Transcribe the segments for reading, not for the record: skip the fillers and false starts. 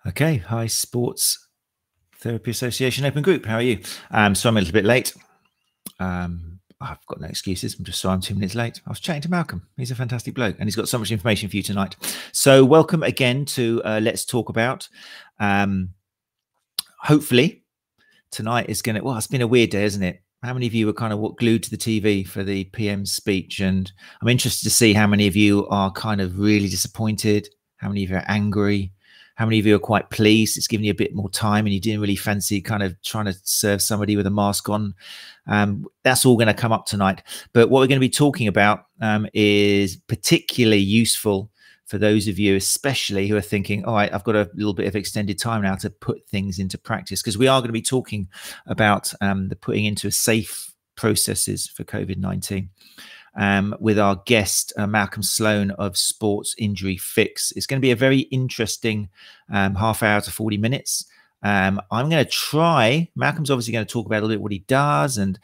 Okay, hi Sports Therapy Association Open Group. How are you? So I'm a little bit late. I've got no excuses. I'm just sorry I'm 2 minutes late. I was chatting to Malcolm. He's a fantastic bloke, and he's got so much information for you tonight. So welcome again to Let's Talk About. Hopefully tonight is going to. Well, it's been a weird day, isn't it? How many of you were kind of glued to the TV for the PM's speech? And I'm interested to see how many of you are kind of really disappointed. How many of you are angry? How many of you are quite pleased? It's given you a bit more time and you didn't really fancy kind of trying to serve somebody with a mask on. That's all going to come up tonight. But what we're going to be talking about is particularly useful for those of you, especially who are thinking, all right, I've got a little bit of extended time now to put things into practice, because we are going to be talking about the putting into safe processes for COVID-19. With our guest, Malcolm Sloan of Sports Injury Fix. It's going to be a very interesting half hour to 40 minutes. I'm going to try, Malcolm's obviously going to talk about a little bit what he does and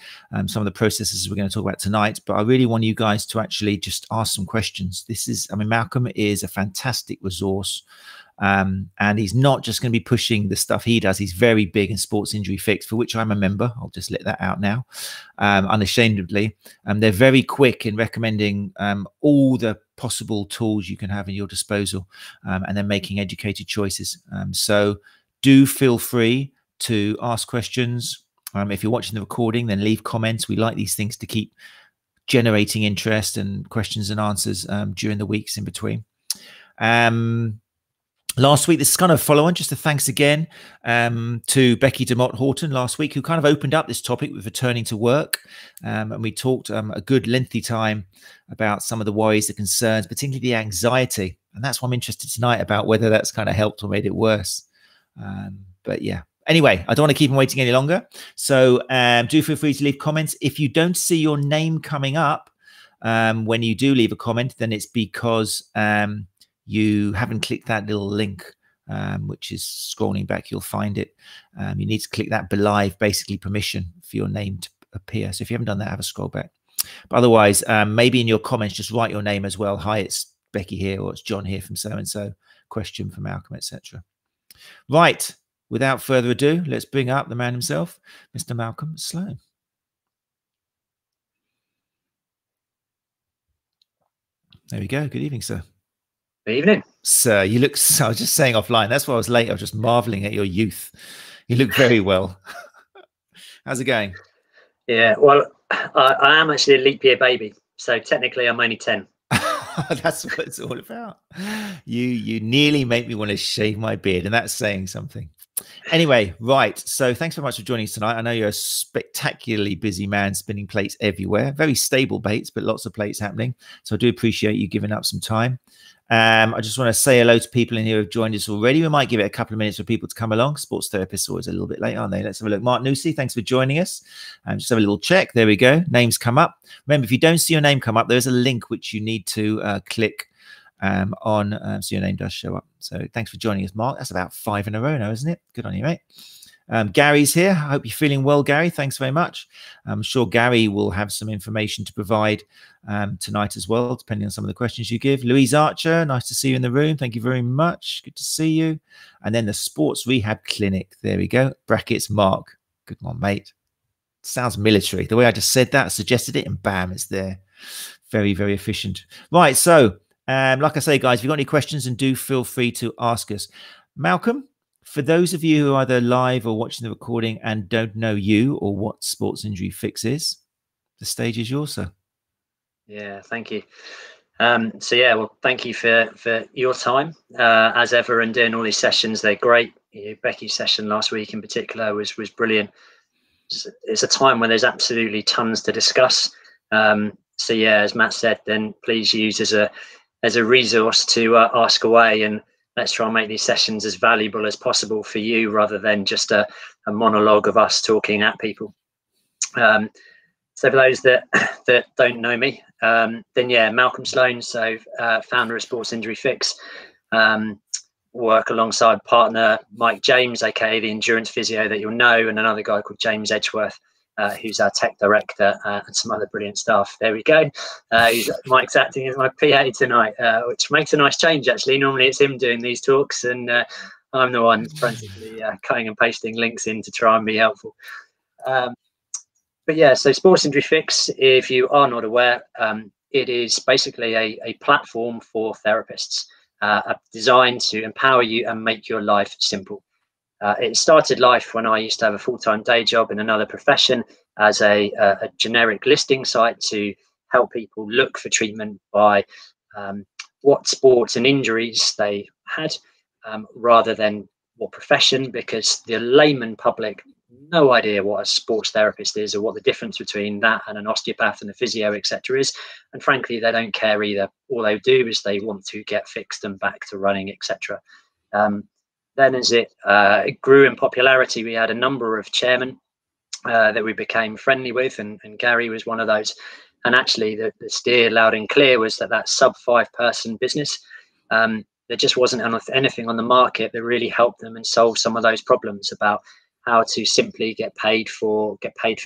some of the processes we're going to talk about tonight, but I really want you guys to actually just ask some questions. Malcolm is a fantastic resource. And he's not just going to be pushing the stuff he does. He's very big in Sports Injury Fix, for which I'm a member. I'll just let that out now, unashamedly. They're very quick in recommending all the possible tools you can have in your disposal, and then making educated choices. So do feel free to ask questions. If you're watching the recording, then leave comments. We like these things to keep generating interest and questions and answers during the weeks in between. Last week, this is kind of a follow-on, just a thanks again to Becky DeMott Horton last week, who kind of opened up this topic with returning to work. And we talked a good lengthy time about some of the worries, the concerns, particularly the anxiety. And that's why I'm interested tonight about whether that's kind of helped or made it worse. But yeah, anyway, I don't want to keep them waiting any longer. So do feel free to leave comments. If you don't see your name coming up when you do leave a comment, then it's because you haven't clicked that little link, which is scrolling back. You'll find it. You need to click that live, basically permission for your name to appear. So if you haven't done that, have a scroll back. But otherwise, maybe in your comments, just write your name as well. Hi, it's Becky here, or it's John here from so-and-so, question for Malcolm, etc. Right. Without further ado, let's bring up the man himself, Mr. Malcolm Sloan. There we go. Good evening, sir. Good evening. Sir, you look, I was just saying offline, that's why I was late. I was just marveling at your youth. You look very well. How's it going? Yeah, well, I am actually a leap year baby. So technically I'm only 10. That's what it's all about. You nearly make me want to shave my beard, and that's saying something. Anyway, right. So thanks very much for joining us tonight. I know you're a spectacularly busy man, spinning plates everywhere. Very stable plates, but lots of plates happening. So I do appreciate you giving up some time. I just want to say hello to people in here who have joined us already. We might give it a couple of minutes for people to come along. Sports therapists are always a little bit late, aren't they? Let's have a look. Mark Newsey, thanks for joining us. Just have a little check. There we go. Names come up. Remember, if you don't see your name come up, there's a link which you need to click on, so your name does show up. So thanks for joining us, Mark. That's about 5 in a row now, isn't it? Good on you, mate. Gary's here. I hope you're feeling well, Gary. Thanks very much. I'm sure Gary will have some information to provide tonight as well, depending on some of the questions you give. Louise Archer, nice to see you in the room. Thank you very much. Good to see you. And then the Sports Rehab Clinic. There we go. Brackets, Mark. Good one, mate. Sounds military. The way I just said that, suggested it, and bam, it's there. Very, very efficient. Right, so like I say, guys, if you've got any questions, and do feel free to ask us. Malcolm, for those of you who are either live or watching the recording and don't know you or what Sports Injury Fix is, the stage is yours, sir. Yeah, thank you. So yeah, well, thank you for your time as ever, and doing all these sessions. They're great. Becky's session last week in particular was brilliant. It's a time when there's absolutely tons to discuss. So yeah, as Matt said, then please use as a resource to ask away, and let's try and make these sessions as valuable as possible for you, rather than just a monologue of us talking at people. So for those that don't know me, then yeah, Malcolm Sloan, so founder of Sports Injury Fix, work alongside partner Mike James, aka the endurance physio that you'll know, and another guy called James Edgeworth, who's our tech director, and some other brilliant staff. There we go. Mike's acting as my PA tonight, which makes a nice change, actually. Normally it's him doing these talks, and I'm the one frantically cutting and pasting links in to try and be helpful. But yeah, so Sports Injury Fix, if you are not aware, it is basically a platform for therapists, designed to empower you and make your life simple. It started life when I used to have a full-time day job in another profession as a generic listing site to help people look for treatment by what sports and injuries they had, rather than what profession, because the layman public no idea what a sports therapist is or what the difference between that and an osteopath and a physio, etc. is. And frankly, they don't care either. All they do is they want to get fixed and back to running, etc. Then as it grew in popularity, we had a number of chairmen that we became friendly with, and Gary was one of those. And actually the steer loud and clear was that sub 5-person business, there just wasn't anything on the market that really helped them and solve some of those problems about how to simply get paid for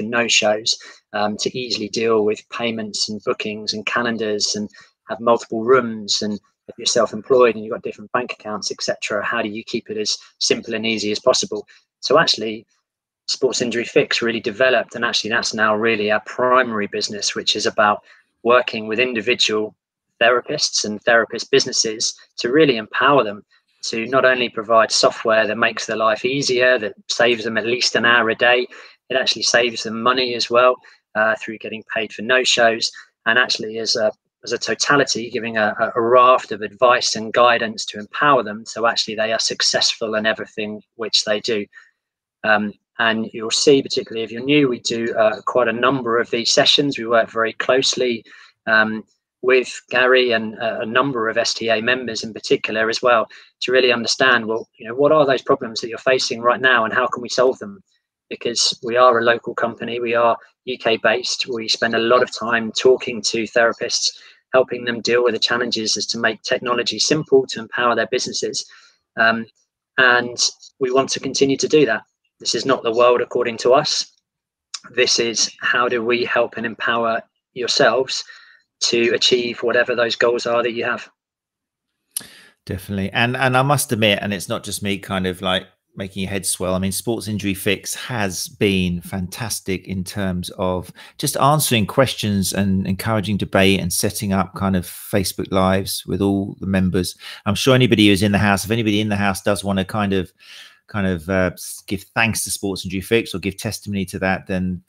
no shows, to easily deal with payments and bookings and calendars, and have multiple rooms, and if you're self-employed and you've got different bank accounts, etc., how do you keep it as simple and easy as possible? So actually Sports Injury Fix really developed, and actually that's now really our primary business, which is about working with individual therapists and therapist businesses to really empower them to not only provide software that makes their life easier, that saves them at least an hour a day, it actually saves them money as well, through getting paid for no shows, and actually as a totality giving a raft of advice and guidance to empower them so actually they are successful in everything which they do. And you'll see, particularly if you're new, we do quite a number of these sessions. We work very closely with Gary and a number of STA members in particular as well, to really understand, well, what are those problems that you're facing right now and how can we solve them? Because we are a local company, we are UK based, we spend a lot of time talking to therapists, helping them deal with the challenges as to make technology simple to empower their businesses. And we want to continue to do that. This is not the world according to us. This is how do we help and empower yourselves to achieve whatever those goals are that you have. Definitely. And I must admit, and it's not just me kind of like making your head swell. I mean, Sports Injury Fix has been fantastic in terms of just answering questions and encouraging debate and setting up kind of Facebook Lives with all the members. I'm sure anybody who's in the house, if anybody in the house does want to kind of give thanks to Sports Injury Fix or give testimony to that, then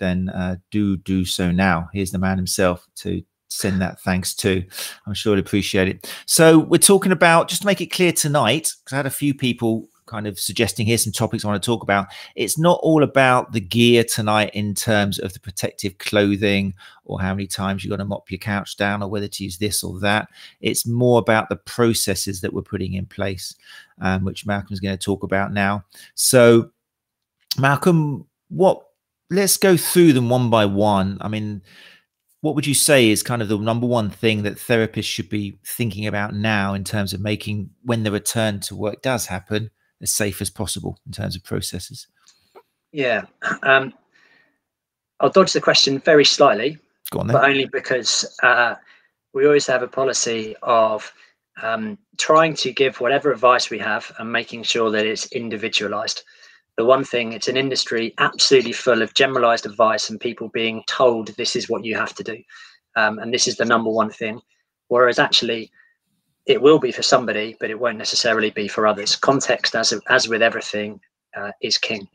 do so now. Here's the man himself to send that thanks to. I'm sure he'll appreciate it. So we're talking about, just to make it clear tonight, because I had a few people kind of suggesting here's some topics I want to talk about. It's not all about the gear tonight in terms of the protective clothing or how many times you've got to mop your couch down or whether to use this or that. It's more about the processes that we're putting in place, which Malcolm's going to talk about now. So Malcolm, let's go through them one by one. I mean, what would you say is kind of the number one thing that therapists should be thinking about now in terms of making, when the return to work does happen, as safe as possible in terms of processes? Yeah, I'll dodge the question very slightly, Go on then. but only because we always have a policy of trying to give whatever advice we have and making sure that it's individualized. The one thing, it's an industry absolutely full of generalized advice and people being told this is what you have to do, and this is the number one thing, whereas actually it will be for somebody, but it won't necessarily be for others. Context, as with everything, is king.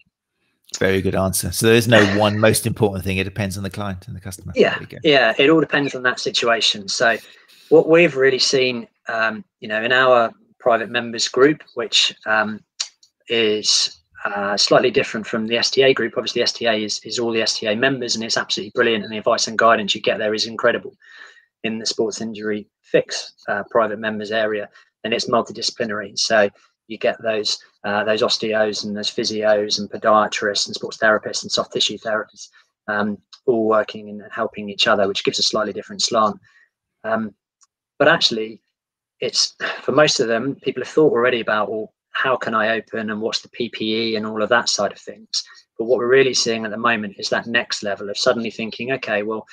Very good answer. So there is no one most important thing. It depends on the client and the customer. Yeah, it all depends on that situation. So what we've really seen, in our private members group, which is slightly different from the STA group. Obviously, STA is all the STA members, and it's absolutely brilliant. And the advice and guidance you get there is incredible. In the Sports Injury Fix private members area, and it's multidisciplinary. So you get those osteos and those physios and podiatrists and sports therapists and soft tissue therapists, all working and helping each other, which gives a slightly different slant. But actually, it's, for most of them, people have thought already about, well, how can I open and what's the PPE and all of that side of things. But what we're really seeing at the moment is that next level of suddenly thinking, okay, well,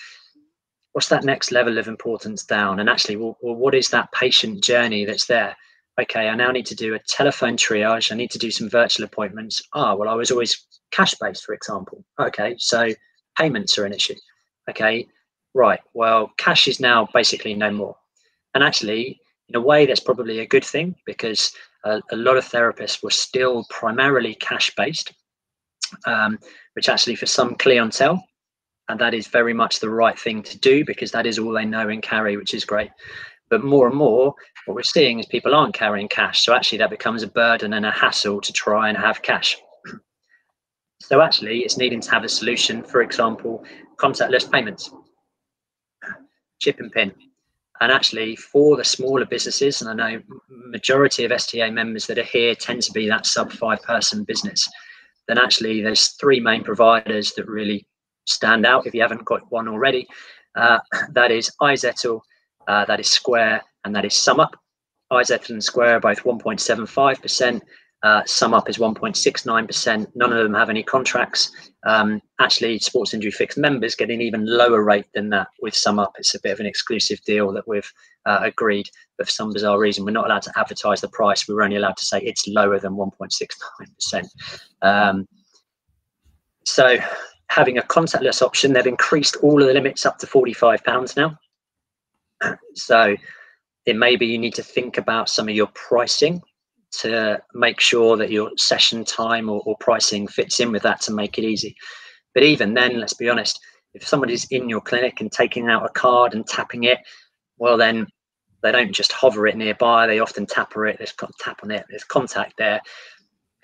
what's that next level of importance down? And actually, well, what is that patient journey that's there? okay, I now need to do a telephone triage. I need to do some virtual appointments. Well, I was always cash based, for example. Okay, so payments are an issue. Okay, right. Well, cash is now basically no more. And actually, in a way, that's probably a good thing, because a lot of therapists were still primarily cash based, which actually for some clientele, and that is very much the right thing to do, because that is all they know and carry, which is great. But more and more, what we're seeing is people aren't carrying cash. So actually that becomes a burden and a hassle to try and have cash. So actually it's needing to have a solution, for example, contactless payments, chip and pin. And actually for the smaller businesses, and I know majority of STA members that are here tend to be that sub 5-person business, then actually there's 3 main providers that really stand out if you haven't got one already. That is iZettle, that is Square, and that is SumUp. iZettle and Square are both 1.75%. SumUp is 1.69%. None of them have any contracts. Actually, sports injury fixed members get an even lower rate than that with SumUp. It's a bit of an exclusive deal that we've agreed, but for some bizarre reason, we're not allowed to advertise the price. We're only allowed to say it's lower than 1.69%. So having a contactless option, they've increased all of the limits up to £45 now. So it may be you need to think about some of your pricing to make sure that your session time or pricing fits in with that to make it easy. But even then, let's be honest, if somebody's in your clinic and taking out a card and tapping it, well, then they don't just hover it nearby. They often tap on it. There's contact there.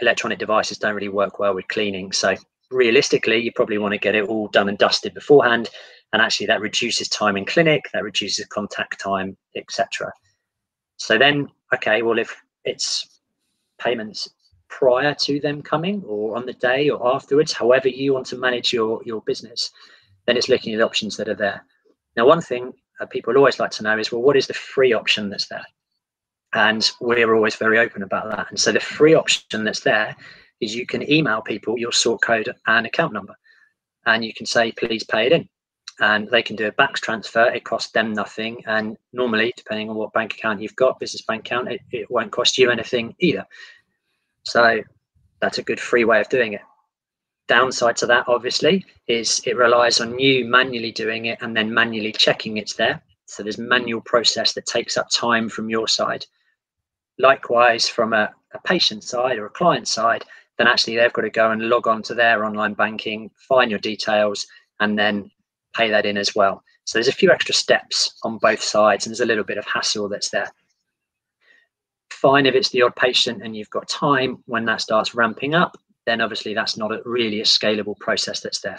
Electronic devices don't really work well with cleaning. So realistically, you probably want to get it all done and dusted beforehand. And actually that reduces time in clinic, that reduces contact time, etc. So then, okay, well, if it's payments prior to them coming or on the day or afterwards, however you want to manage your business, then it's looking at options that are there. Now, one thing people always like to know is, well, what is the free option that's there? And we're always very open about that. And so the free option that's there is you can email people your sort code and account number, and you can say, please pay it in. And they can do a back transfer. It costs them nothing. And normally, depending on what bank account you've got, business bank account, it won't cost you anything either. So that's a good free way of doing it. Downside to that, obviously, is it relies on you manually doing it and then manually checking it's there. So there's manual process that takes up time from your side. Likewise, from a patient side or a client side, then actually they've got to go and log on to their online banking, find your details, and then pay that in as well. So there's a few extra steps on both sides, and there's a little bit of hassle that's there. Fine if it's the odd patient and you've got time. When that starts ramping up, then obviously that's not really a scalable process that's there.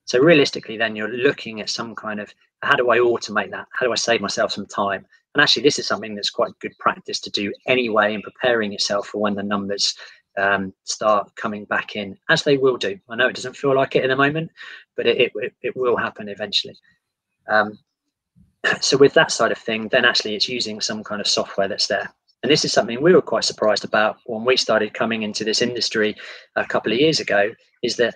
So realistically, then you're looking at some kind of, how do I automate that? How do I save myself some time? And actually, this is something that's quite good practice to do anyway in preparing yourself for when the numbers start coming back in, as they will do. I know it doesn't feel like it in the moment, but it will happen eventually. So with that side of thing, then actually it's using some kind of software that's there. And this is something we were quite surprised about when we started coming into this industry a couple of years ago, is that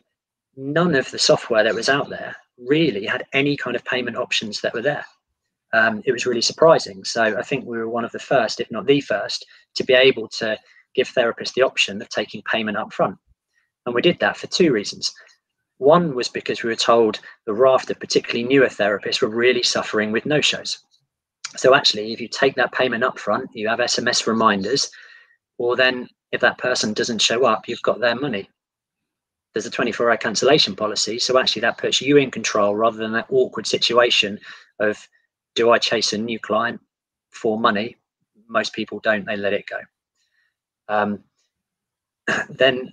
none of the software that was out there really had any kind of payment options that were there. It was really surprising. So I think we were one of the first, if not the first, to be able to give therapists the option of taking payment up front. And we did that for 2 reasons. One was because we were told the raft of particularly newer therapists were really suffering with no-shows. So actually, if you take that payment up front, you have SMS reminders, or then if that person doesn't show up, you've got their money. There's a 24-hour cancellation policy. So actually that puts you in control rather than that awkward situation of, do I chase a new client for money? Most people don't, they let it go. Then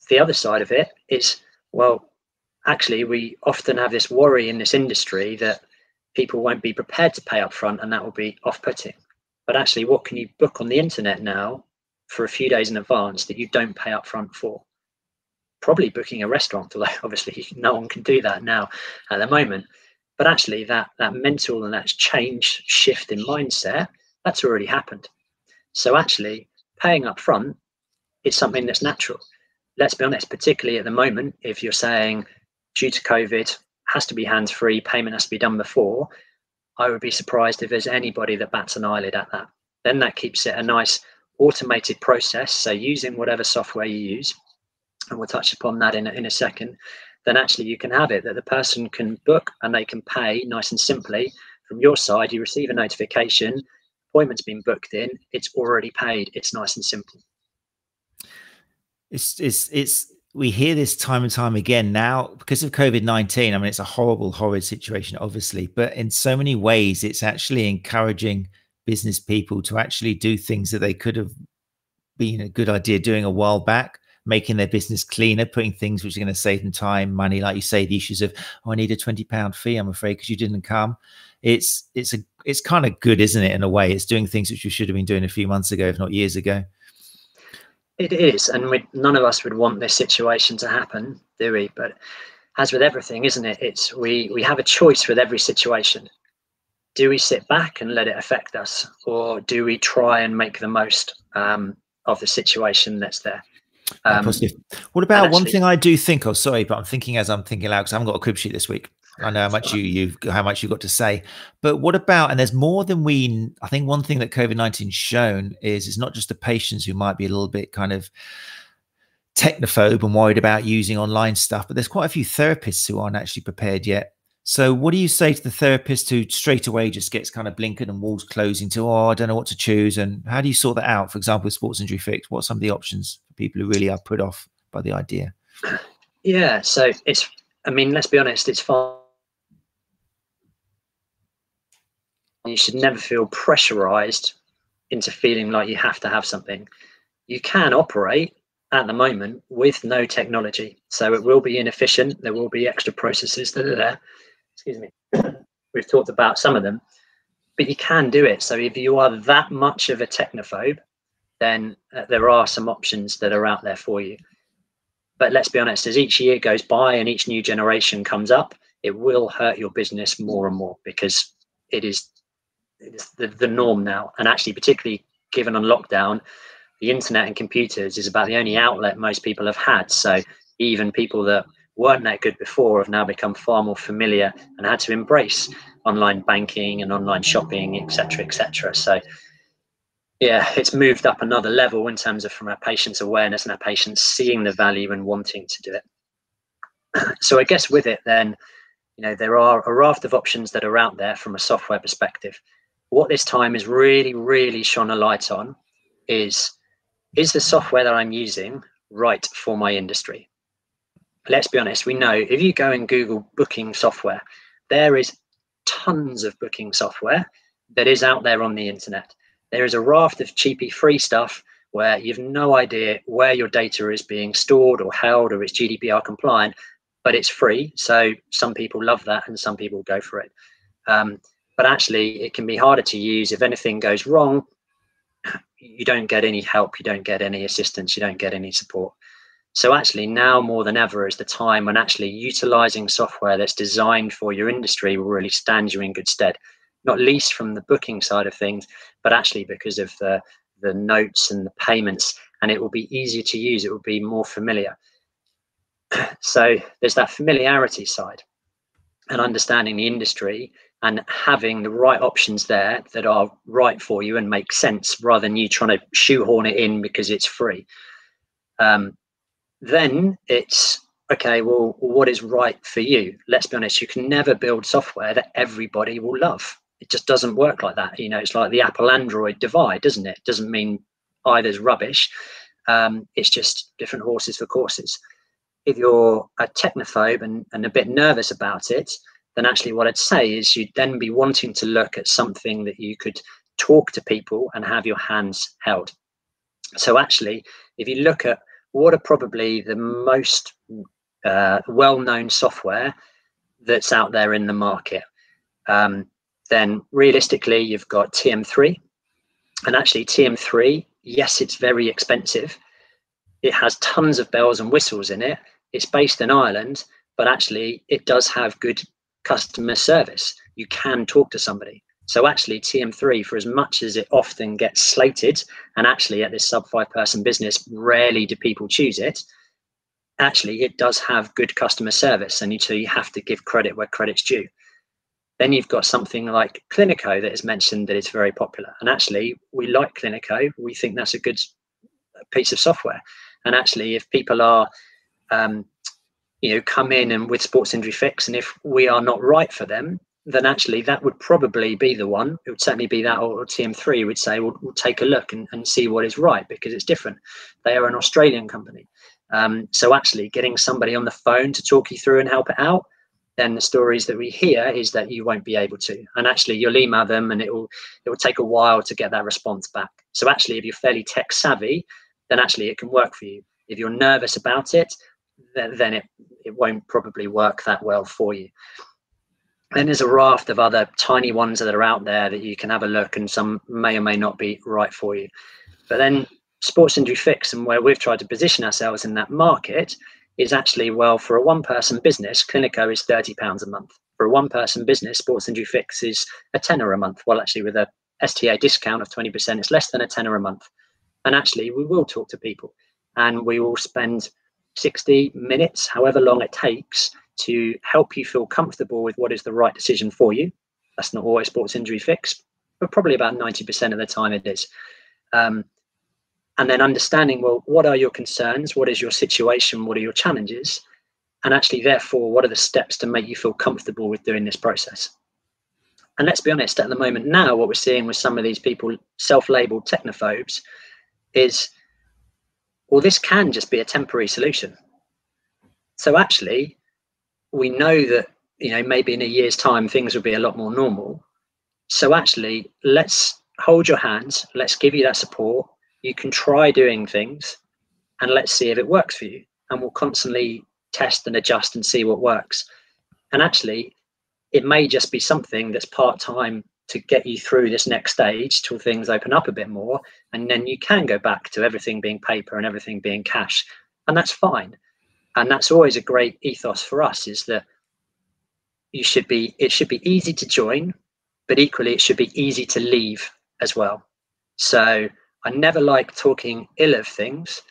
the other side of it is, well, actually, we often have this worry in this industry that people won't be prepared to pay up front, and that will be off-putting. But actually, what can you book on the internet now for a few days in advance that you don't pay up front for? Probably booking a restaurant, although obviously no one can do that now at the moment. But actually, that mental and that change shift in mindset, that's already happened. So actually, paying up front is something that's natural. Let's be honest, particularly at the moment, if you're saying due to COVID, has to be hands-free, payment has to be done before, I would be surprised if there's anybody that bats an eyelid at that. Then that keeps it a nice automated process, so using whatever software you use, and we'll touch upon that in a second, then actually you can have it that the person can book and they can pay nice and simply from your side. You receive a notification, appointment's been booked in, it's already paid, it's nice and simple. It's we hear this time and time again now because of COVID-19. I mean, it's a horrid situation, obviously, but in so many ways, it's actually encouraging business people to actually do things that they could have been a good idea doing a while back, making their business cleaner, putting things which are going to save them time, money, like you say, the issues of, oh, I need a £20 fee, I'm afraid, because you didn't come. It's kind of good, isn't it? In a way, it's doing things which we should have been doing a few months ago, if not years ago. It is, and none of us would want this situation to happen, do we? But as with everything, isn't it? It's we have a choice with every situation. Do we sit back and let it affect us, or do we try and make the most of the situation that's there? Positive. What about one thing I do think of? Sorry, but I'm thinking as I'm thinking aloud because I haven't got a crib sheet this week. I know how much you've got to say, but what about, and there's more than I think one thing that COVID-19 shown is it's not just the patients who might be a little bit kind of technophobe and worried about using online stuff, but there's quite a few therapists who aren't actually prepared yet. So what do you say to the therapist who straight away just gets kind of blinkered and walls closing to, oh, I don't know what to choose? And how do you sort that out? For example, with Sports Injury Fix, what are some of the options for people who really are put off by the idea? Yeah, so I mean, let's be honest, it's fine. You should never feel pressurized into feeling like you have to have something. You can operate at the moment with no technology. So it will be inefficient. There will be extra processes that are there. Excuse me. We've talked about some of them, but you can do it. So if you are that much of a technophobe, then there are some options that are out there for you. But let's be honest, as each year goes by and each new generation comes up, it will hurt your business more and more because it is the norm now. And actually, particularly given on lockdown, the internet and computers is about the only outlet most people have had. So even people that weren't that good before have now become far more familiar and had to embrace online banking and online shopping, etc., etc. So yeah, it's moved up another level in terms of from our patients' awareness and our patients seeing the value and wanting to do it. So I guess with it then, there are a raft of options that are out there from a software perspective. What this time has really, really shone a light on is the software that I'm using right for my industry? Let's be honest, we know if you go and Google booking software, there is tons of booking software that is out there on the internet. There is a raft of cheapy free stuff where you've no idea where your data is being stored or held or it's GDPR compliant, but it's free. So some people love that and some people go for it. But actually, it can be harder to use. If anything goes wrong, you don't get any help, you don't get any assistance, you don't get any support. So actually now more than ever is the time when actually utilizing software that's designed for your industry will really stand you in good stead, not least from the booking side of things, but actually because of the notes and the payments, and it will be easier to use, it will be more familiar. So there's that familiarity side and understanding the industry and having the right options there that are right for you and make sense rather than you trying to shoehorn it in because it's free. Then it's, okay, well, what is right for you? Let's be honest, you can never build software that everybody will love. It just doesn't work like that. It's like the Apple Android divide, doesn't it? It doesn't mean either's rubbish. It's just different horses for courses. If you're a technophobe and a bit nervous about it, then actually what I'd say is you'd then be wanting to look at something that you could talk to people and have your hands held. So actually, if you look at what are probably the most well-known software that's out there in the market, then realistically, you've got TM3. And actually TM3, yes, it's very expensive. It has tons of bells and whistles in it. It's based in Ireland, but actually it does have good customer service. You can talk to somebody. So actually TM3, for as much as it often gets slated, and actually at this sub 5-person business, rarely do people choose it, actually it does have good customer service, and so you have to give credit where credit's due. Then you've got something like Clinico that is mentioned that is very popular. And actually, we like Clinico. We think that's a good piece of software. And actually, if people are, come in and with sports injury fix, and if we are not right for them, then actually that would probably be the one. It would certainly be that, or TM3 would say, we'll take a look and see what is right, because it's different. They are an Australian company. So actually getting somebody on the phone to talk you through and help it out, then the stories that we hear is that you won't be able to. And actually you'll email them and it will take a while to get that response back. So actually, if you're fairly tech savvy, then actually it can work for you. If you're nervous about it, then it won't probably work that well for you. And there's a raft of other tiny ones that are out there that you can have a look, and some may or may not be right for you. But then sports injury fix, and where we've tried to position ourselves in that market, is actually, well, for a one-person business, Clinico is £30 a month. For a one-person business, sports injury fix is a tenner a month. Well, actually, with a STA discount of 20%, it's less than a tenner a month. And actually, we will talk to people, and we will spend 60 minutes, however long it takes, to help you feel comfortable with what is the right decision for you. That's not always sports injury fix, but probably about 90% of the time it is. And then understanding, well, what are your concerns? What is your situation? What are your challenges? And actually, therefore, what are the steps to make you feel comfortable with doing this process? And let's be honest, at the moment now, what we're seeing with some of these people, self-labeled technophobes, is, well, this can just be a temporary solution. So actually, we know that, maybe in a year's time, things will be a lot more normal. So actually, let's hold your hands. Let's give you that support. You can try doing things, and let's see if it works for you. And we'll constantly test and adjust and see what works. And actually, it may just be something that's part-time to get you through this next stage till things open up a bit more. And then you can go back to everything being paper and everything being cash. And that's fine. And that's always a great ethos for us, is that it should be easy to join, but equally it should be easy to leave as well. So I never like talking ill of things,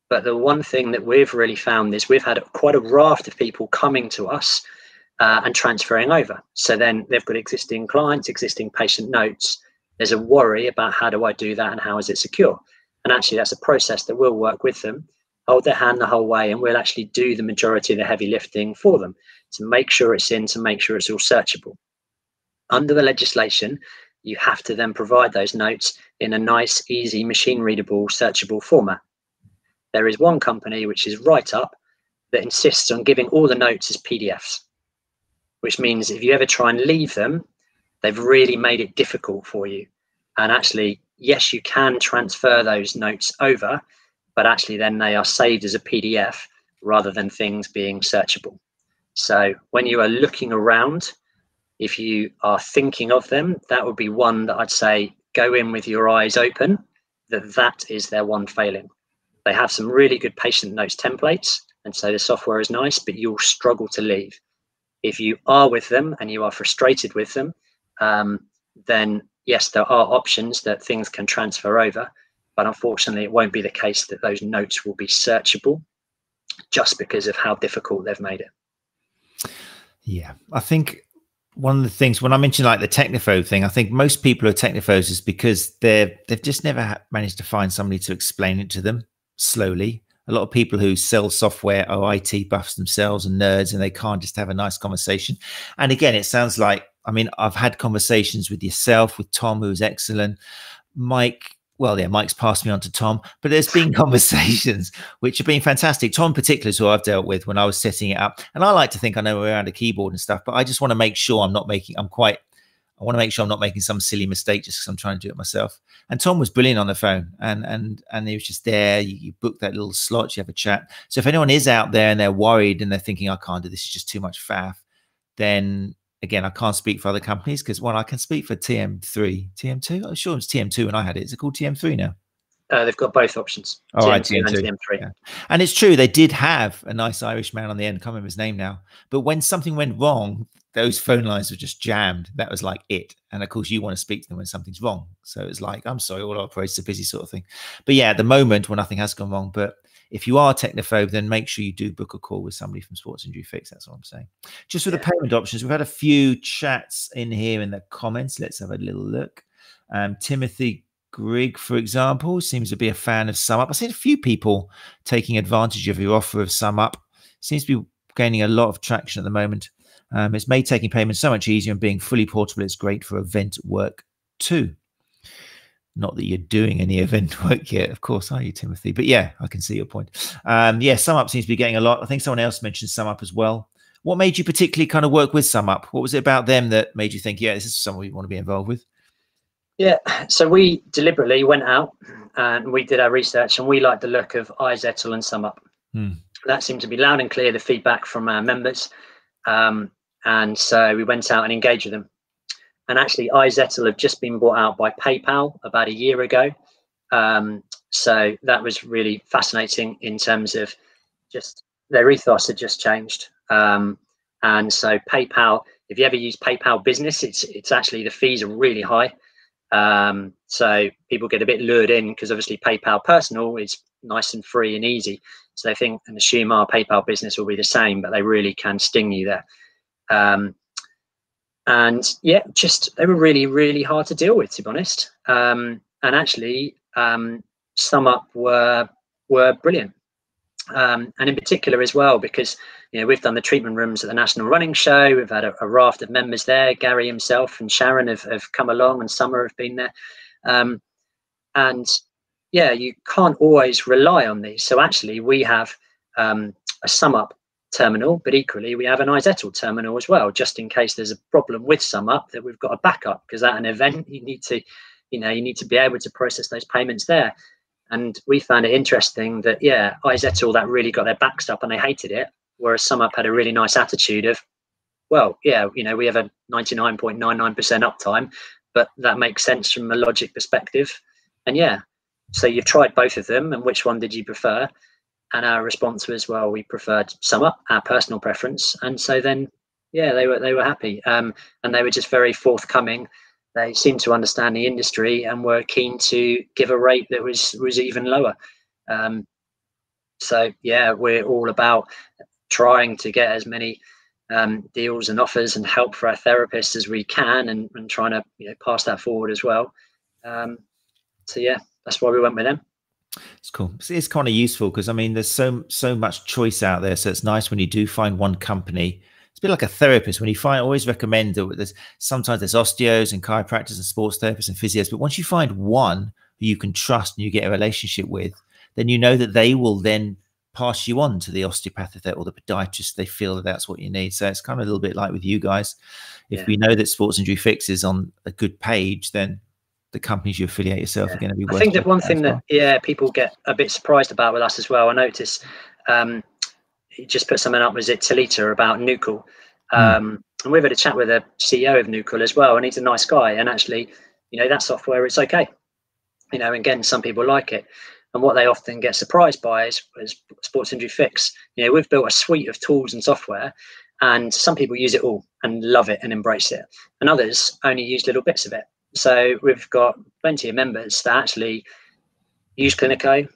but the one thing that we've really found is we've had quite a raft of people coming to us and transferring over. So then they've got existing clients, existing patient notes. There's a worry about, how do I do that and how is it secure? And actually that's a process that we'll work with them, hold their hand the whole way, and we'll actually do the majority of the heavy lifting for them to make sure it's in, to make sure it's all searchable. Under the legislation, you have to then provide those notes in a nice, easy, machine readable, searchable format. There is one company, which is Write Up, that insists on giving all the notes as PDFs, which means if you ever try and leave them, they've really made it difficult for you. And actually, yes, you can transfer those notes over, but actually then they are saved as a PDF rather than things being searchable. So when you are looking around, if you are thinking of them, that would be one that I'd say go in with your eyes open, that is their one failing. They have some really good patient notes templates, and so the software is nice, but you'll struggle to leave. If you are with them and you are frustrated with them, then yes, there are options that things can transfer over, but unfortunately it won't be the case that those notes will be searchable just because of how difficult they've made it. Yeah, I think one of the things when I mentioned like the technophobe thing, I think most people who are technophobes is because they've just never managed to find somebody to explain it to them slowly. A lot of people who sell software are IT buffs themselves and nerds, and they can't just have a nice conversation. And again, it sounds like, I mean, I've had conversations with yourself, with Tom, who's excellent, Mike. Well, yeah, Mike's passed me on to Tom, but there's been conversations which have been fantastic. Tom in particular is who I've dealt with when I was setting it up. And I like to think I know around a keyboard and stuff, but I just want to make sure I want to make sure I'm not making some silly mistake just because I'm trying to do it myself. And Tom was brilliant on the phone, and he was just there. You book that little slot, you have a chat. So if anyone is out there and they're worried and they're thinking, I can't do this, it's just too much faff, then again, I can't speak for other companies because I can speak for TM2. I'm sure it was TM2 when I had it. Is it called TM3 now? They've got both options. Oh, TM2 right, and TM3. Yeah. And it's true, they did have a nice Irish man on the end. I can't remember his name now. But when something went wrong, those phone lines were just jammed. That was like it. And of course, you want to speak to them when something's wrong. So it's like, I'm sorry, all our operators are busy sort of thing. But yeah, at the moment, when nothing has gone wrong. But if you are technophobe, then make sure you do book a call with somebody from Sports Injury Fix. That's what I'm saying. Just with the payment options, we've had a few chats in here in the comments. Let's have a little look. Timothy Grigg, for example, seems to be a fan of SumUp. I've seen a few people taking advantage of your offer of SumUp. Seems to be gaining a lot of traction at the moment. It's made taking payments so much easier, and being fully portable, it's great for event work too. Not that you're doing any event work yet, of course, are you, Timothy? But yeah, I can see your point. Yeah, SumUp seems to be getting a lot. I think someone else mentioned SumUp as well. What made you particularly kind of work with SumUp? What was it about them that made you think, yeah, this is someone we want to be involved with? Yeah, so we deliberately went out and we did our research, and we liked the look of iZettle and SumUp. That seemed to be loud and clear, the feedback from our members. And so we went out and engaged with them. And actually, iZettle have just been bought out by PayPal about a year ago. So that was really fascinating in terms of just their ethos had just changed. And so PayPal, if you ever use PayPal Business, it's actually, the fees are really high. So people get a bit lured in because obviously PayPal Personal is nice and free and easy. So they think and assume our PayPal Business will be the same, but they really can sting you there. And yeah, just they were really, really hard to deal with, to be honest. And actually, SumUp were brilliant. And in particular as well, because we've done the treatment rooms at the National Running Show. We've had a raft of members there. Gary himself and Sharon have come along, and Summer have been there. And yeah, you can't always rely on these. So actually, we have a SumUp terminal, but equally we have an iZettle terminal as well, just in case there's a problem with SumUp, that we've got a backup, because at an event you need to be able to process those payments there. And we found it interesting that iZettle, that really got their backs up and they hated it, whereas SumUp had a really nice attitude of, well, we have a 99.99% uptime, but that makes sense from a logic perspective. And so you've tried both of them, and which one did you prefer? And our response was, well, we preferred SumUp, our personal preference. And so then, they were happy. And they were just very forthcoming. They seemed to understand the industry and were keen to give a rate that was even lower. So we're all about trying to get as many deals and offers and help for our therapists as we can, and trying to pass that forward as well. So that's why we went with them. It's cool. It's kind of useful because, I mean, there's so much choice out there. So it's nice when you do find one company. It's a bit like a therapist. When you always recommend that sometimes there's osteos and chiropractors and sports therapists and physios. But once you find one who you can trust and you get a relationship with, then you know that they will then pass you on to the osteopath or the podiatrist. They feel that that's what you need. So it's kind of a little bit like with you guys. If we know that Sports Injury Fix is on a good page, then the companies you affiliate yourself are going to be worth. I think that one thing that people get a bit surprised about with us as well, I noticed he just put something up, was it Talita, about Nucal, and we've had a chat with the CEO of Nucal as well, and he's a nice guy, and actually that software, it's okay, and again, some people like it, and what they often get surprised by is Sports Injury Fix. We've built a suite of tools and software, and some people use it all and love it and embrace it, and others only use little bits of it. So we've got plenty of members that actually use Clinico,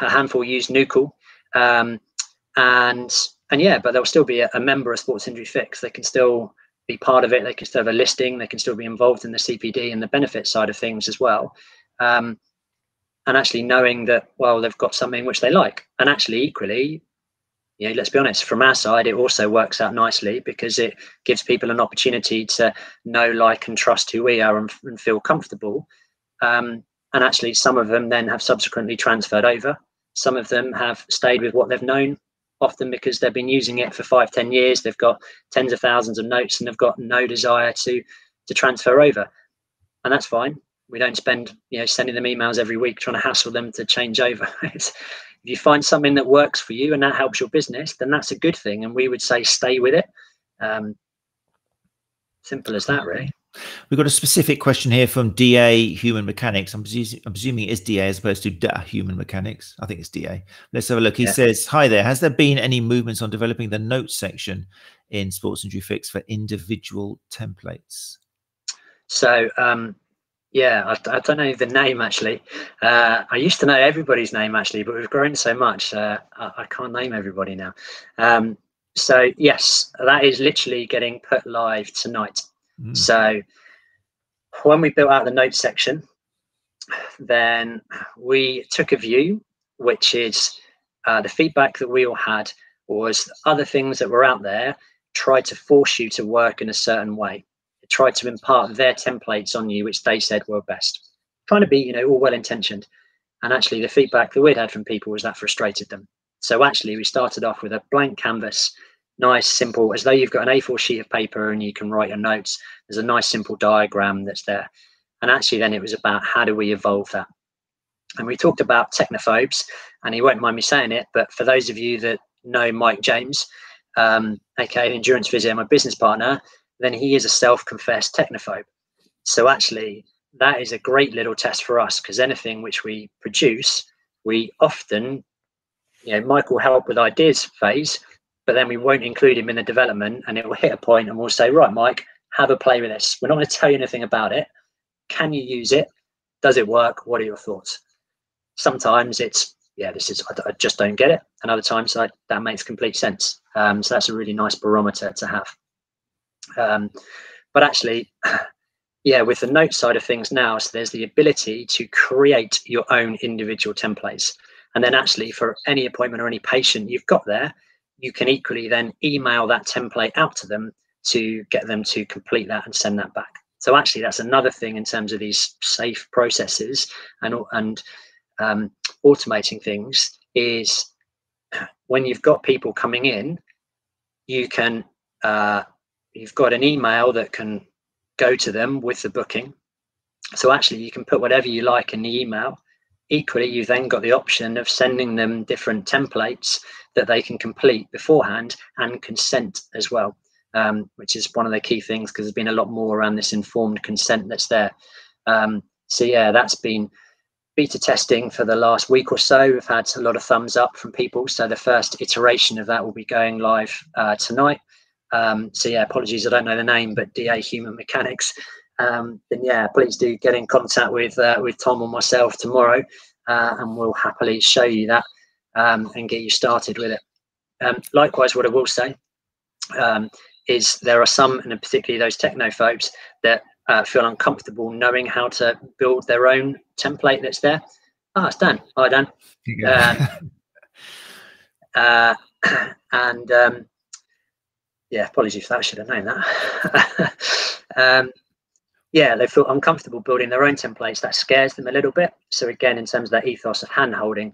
a handful use Nucal, but they'll still be a member of Sports Injury Fix. They can still be part of it. They can still have a listing. They can still be involved in the CPD and the benefit side of things as well. And actually knowing that, well, they've got something which they like. And actually equally, let's be honest, from our side, it also works out nicely because it gives people an opportunity to know, like, and trust who we are and feel comfortable. And actually, some of them then have subsequently transferred over. Some of them have stayed with what they've known, often because they've been using it for 5-10 years. They've got tens of thousands of notes and they've got no desire to transfer over. And that's fine. We don't spend, sending them emails every week trying to hassle them to change over. If you find something that works for you and that helps your business, then that's a good thing. And we would say stay with it. Simple as that, really. We've got a specific question here from DA Human Mechanics. I'm presuming it is DA as opposed to DA Human Mechanics. I think it's DA. Let's have a look. He says, hi there. Has there been any movements on developing the notes section in Sports Injury Fix for individual templates? So Yeah, I don't know the name actually. I used to know everybody's name actually, but we've grown so much, I can't name everybody now. So yes, that is literally getting put live tonight. So when we built out the notes section, then we took a view, which is the feedback that we all had was other things that were out there tried to force you to work in a certain way. It tried to impart their templates on you, which they said were best. Trying to be, you know, all well intentioned. And actually, the feedback that we'd had from people was that frustrated them. So actually, we started off with a blank canvas, nice, simple, as though you've got an A4 sheet of paper and you can write your notes. There's a nice, simple diagram that's there. And actually, then it was about how do we evolve that? And we talked about technophobes, and he won't mind me saying it, but for those of you that know Mike James, aka Endurance Physio, my business partner, then he is a self-confessed technophobe. So actually, that is a great little test for us, because anything which we produce, we often, you know, Mike will help with ideas phase, but then we won't include him in the development, and it will hit a point and we'll say, right, Mike, have a play with this. We're not going to tell you anything about it. Can you use it? Does it work? What are your thoughts? Sometimes it's, yeah, this is, I just don't get it. And other times that makes complete sense. So that's a really nice barometer to have. But actually, yeah, with the note side of things now, so there's the ability to create your own individual templates. And then actually for any appointment or any patient you've got there, you can equally then email that template out to them to get them to complete that and send that back. So actually that's another thing in terms of these safe processes and automating things is when you've got people coming in, you can you've got an email that can go to them with the booking. So actually you can put whatever you like in the email. Equally, you've then got the option of sending them different templates that they can complete beforehand and consent as well, which is one of the key things, because there's been a lot more around this informed consent that's there. So yeah, that's been beta testing for the last week or so. We've had a lot of thumbs up from people. So the first iteration of that will be going live tonight. So yeah, apologies, I don't know the name, but DA Human Mechanics. Then yeah, please do get in contact with Tom or myself tomorrow, and we'll happily show you that and get you started with it. Likewise, what I will say is there are some, and particularly those technophobes, that feel uncomfortable knowing how to build their own template that's there. Ah, it's Dan. Hi, Dan. Yeah, apologies for that. I should have known that. Yeah, they feel uncomfortable building their own templates. That scares them a little bit. So again, in terms of that ethos of hand holding,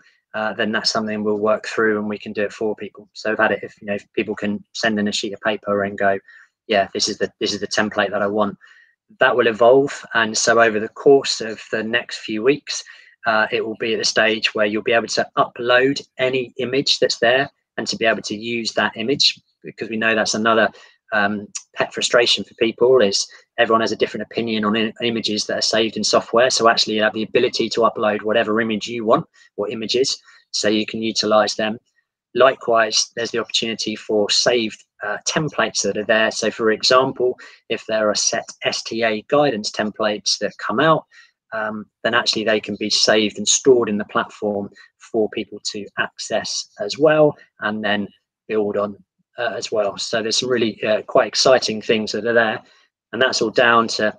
then that's something we'll work through and we can do it for people. So I've had it, if you know, if people can send in a sheet of paper and go, yeah, this is the template that I want. That will evolve. And so over the course of the next few weeks, it will be at the stage where you'll be able to upload any image that's there and to be able to use that image, because we know that's another pet frustration for people, is everyone has a different opinion on images that are saved in software. So actually you have the ability to upload whatever image you want, or images, so you can utilize them. Likewise, there's the opportunity for saved templates that are there. So for example, if there are set STA guidance templates that come out, then actually they can be saved and stored in the platform for people to access as well, and then build on as well. So there's some really quite exciting things that are there, and that's all down to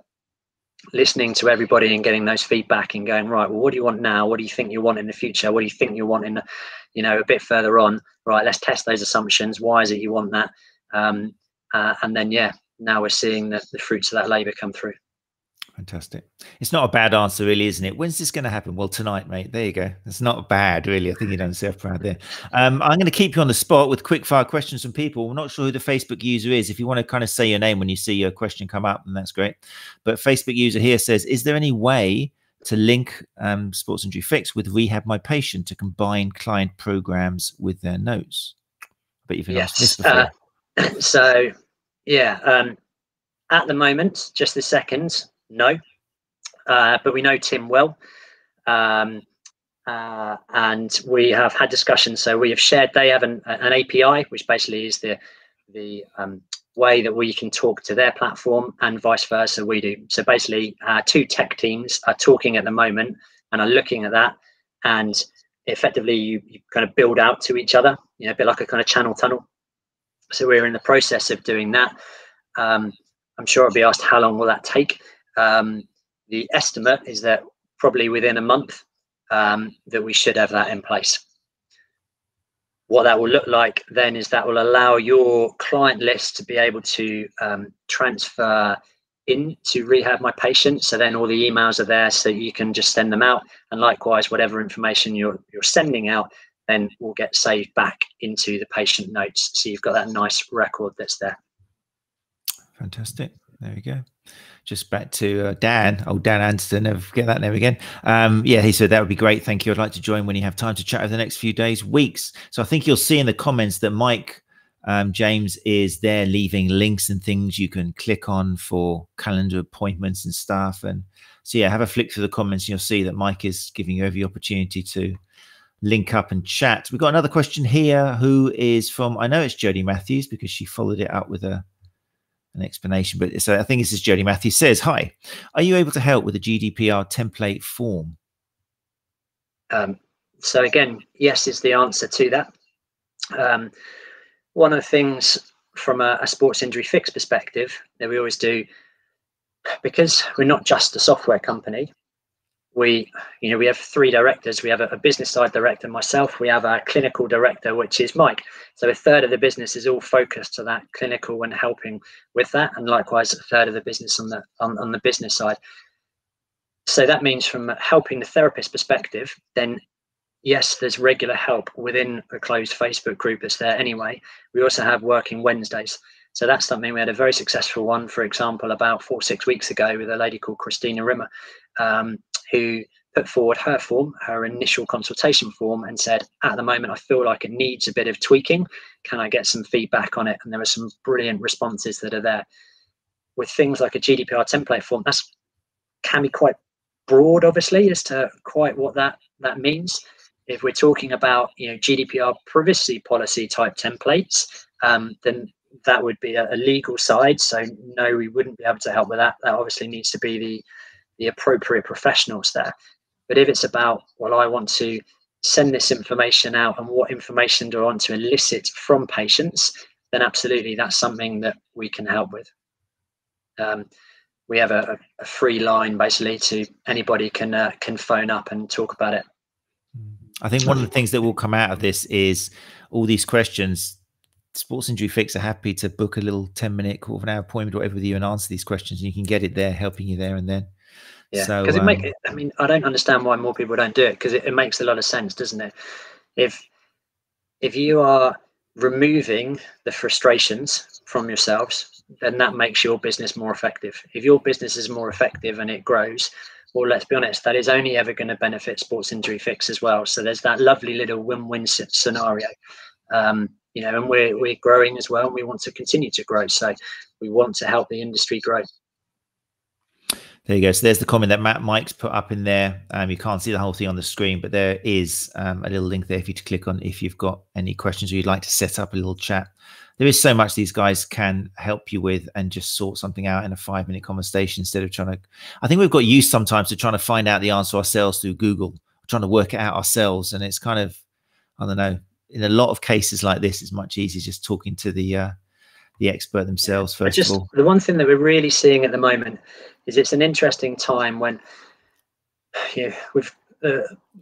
listening to everybody and getting those feedback and going, right, well, what do you want now? What do you think you want in the future? What do you think you want in the, you know, a bit further on? Right, let's test those assumptions. Why is it you want that? And then yeah, now we're seeing the fruits of that labor come through. Fantastic. It's not a bad answer, really, isn't it? When's this going to happen? Well, tonight, mate. There you go. It's not bad, really. I think you've done yourself proud there. I'm going to keep you on the spot with quick fire questions from people. I'm not sure who the Facebook user is. If you want to kind of say your name when you see your question come up, then that's great. But Facebook user here says, is there any way to link Sports Injury Fix with Rehab My Patient to combine client programs with their notes? I bet you've been asked this before. So, yeah, at the moment, just this second, no. But we know Tim well. And we have had discussions. So we have shared, they have an API, which basically is the way that we can talk to their platform and vice versa we do. So basically, two tech teams are talking at the moment and are looking at that, and effectively you kind of build out to each other, a bit like a kind of channel tunnel. So we're in the process of doing that. I'm sure I'll be asked how long will that take. The estimate is that probably within a month that we should have that in place. What that will look like then is that will allow your client list to be able to transfer into Rehab My Patient. So then all the emails are there, so you can just send them out. And likewise, whatever information you're sending out then will get saved back into the patient notes. So you've got that nice record that's there. Fantastic. There we go. Just back to Dan. Oh, Dan Anderson. Never forget that name again. Yeah, he said that would be great. Thank you. I'd like to join when you have time to chat over the next few days, weeks. So I think you'll see in the comments that Mike James is there leaving links and things you can click on for calendar appointments and stuff. And so, yeah, have a flick through the comments and you'll see that Mike is giving you every opportunity to link up and chat. We've got another question here who is from, I know it's Jodie Matthews because she followed it up with an explanation, but so I think this is Jodie Matthews. Says, hi, are you able to help with the GDPR template form? So again, yes is the answer to that. One of the things from a sports injury fix perspective that we always do, because we're not just a software company, we have three directors. We have a business side director, myself. We have a clinical director, which is Mike. So a third of the business is all focused to that clinical and helping with that, and likewise a third of the business on the business side. So that means from helping the therapist perspective, then yes, there's regular help within a closed Facebook group that's there anyway. We also have working Wednesdays. So that's something. We had a very successful one, for example, about 4 or 6 weeks ago with a lady called Christina Rimmer, who put forward her form, her initial consultation form, and said, at the moment, I feel like it needs a bit of tweaking. Can I get some feedback on it? And there were some brilliant responses that are there. With things like a GDPR template form, that can be quite broad, obviously, as to quite what that means. If we're talking about GDPR privacy policy type templates, then that would be a legal side. So no, we wouldn't be able to help with that. That obviously needs to be the appropriate professionals there. But if it's about, well, I want to send this information out and what information do I want to elicit from patients, then absolutely that's something that we can help with. We have a free line basically to anybody can phone up and talk about it. I think one of the things that will come out of this is all these questions. Sports Injury Fix are happy to book a little 10-minute, quarter of an hour appointment or whatever with you and answer these questions, and you can get it there, helping you there and then. Yeah, so because I mean, I don't understand why more people don't do it, because it makes a lot of sense, doesn't it? If you are removing the frustrations from yourselves, then that makes your business more effective. If your business is more effective and it grows, well, let's be honest, that is only ever going to benefit Sports Injury Fix as well. So there's that lovely little win-win scenario. And we're growing as well, and we want to continue to grow. So we want to help the industry grow. There you go. So there's the comment that Mike's put up in there. You can't see the whole thing on the screen, but there is a little link there for you to click on if you've got any questions or you'd like to set up a little chat. There is so much these guys can help you with and just sort something out in a 5-minute conversation instead of trying to. I think we've got used sometimes to trying to find out the answer ourselves through Google, trying to work it out ourselves. And it's kind of, I don't know, in a lot of cases like this, it's much easier just talking to the expert themselves first of all. The one thing that we're really seeing at the moment is it's an interesting time when with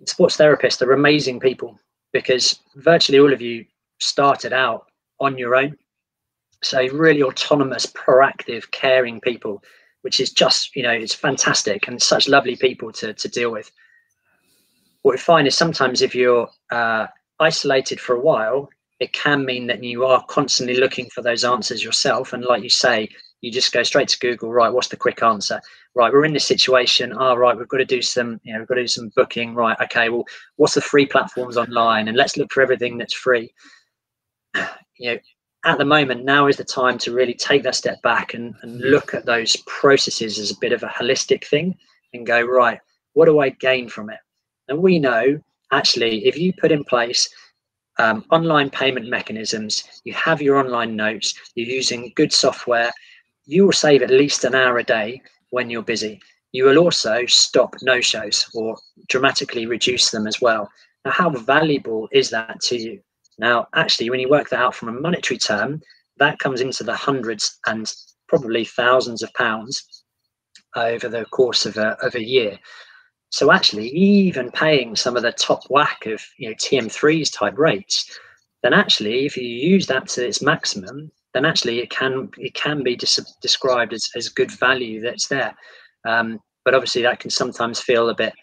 sports therapists are amazing people, because virtually all of you started out on your own. So really autonomous, proactive, caring people, which is just, it's fantastic and such lovely people to deal with. What we find is sometimes if you're isolated for a while, it can mean that you are constantly looking for those answers yourself. And like you say, you just go straight to Google, right, what's the quick answer? Right, we're in this situation. Right, we've got to do some, we've got to do some booking. Right, okay, well, what's the free platforms online? And let's look for everything that's free. At the moment, now is the time to really take that step back and look at those processes as a bit of a holistic thing and go, right, what do I gain from it? And we know, actually, if you put in place online payment mechanisms, you have your online notes, you're using good software, you will save at least an hour a day when you're busy. You will also stop no-shows or dramatically reduce them as well. Now, how valuable is that to you? Now, actually, when you work that out from a monetary term, that comes into the hundreds and probably thousands of pounds over the course of a year. So actually, even paying some of the top whack of TM3's type rates, then actually, if you use that to its maximum, then actually it can be described as good value that's there. But obviously, that can sometimes feel a bit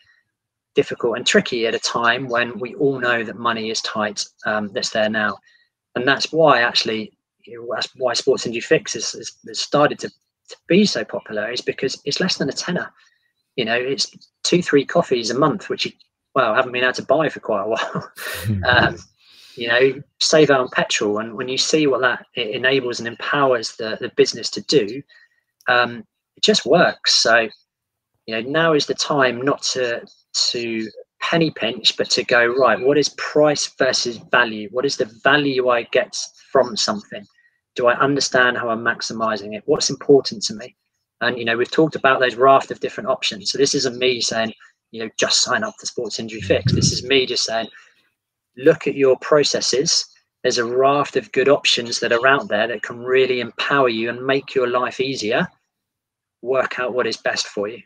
difficult and tricky at a time when we all know that money is tight. That's there now, and that's why actually, that's why Sports Injury Fix has started to be so popular. Is because it's less than a tenner. It's 2-3 coffees a month, which you haven't been able to buy for quite a while. Save out on petrol, and when you see what that it enables and empowers the business to do, it just works. So now is the time not to penny pinch, but to go, right, what is price versus value? What is the value I get from something? Do I understand how I'm maximizing it? What's important to me? And we've talked about those raft of different options. So this isn't me saying just sign up to Sports Injury Fix. This is me just saying, look at your processes. There's a raft of good options that are out there that can really empower you and make your life easier. Work out what is best for you.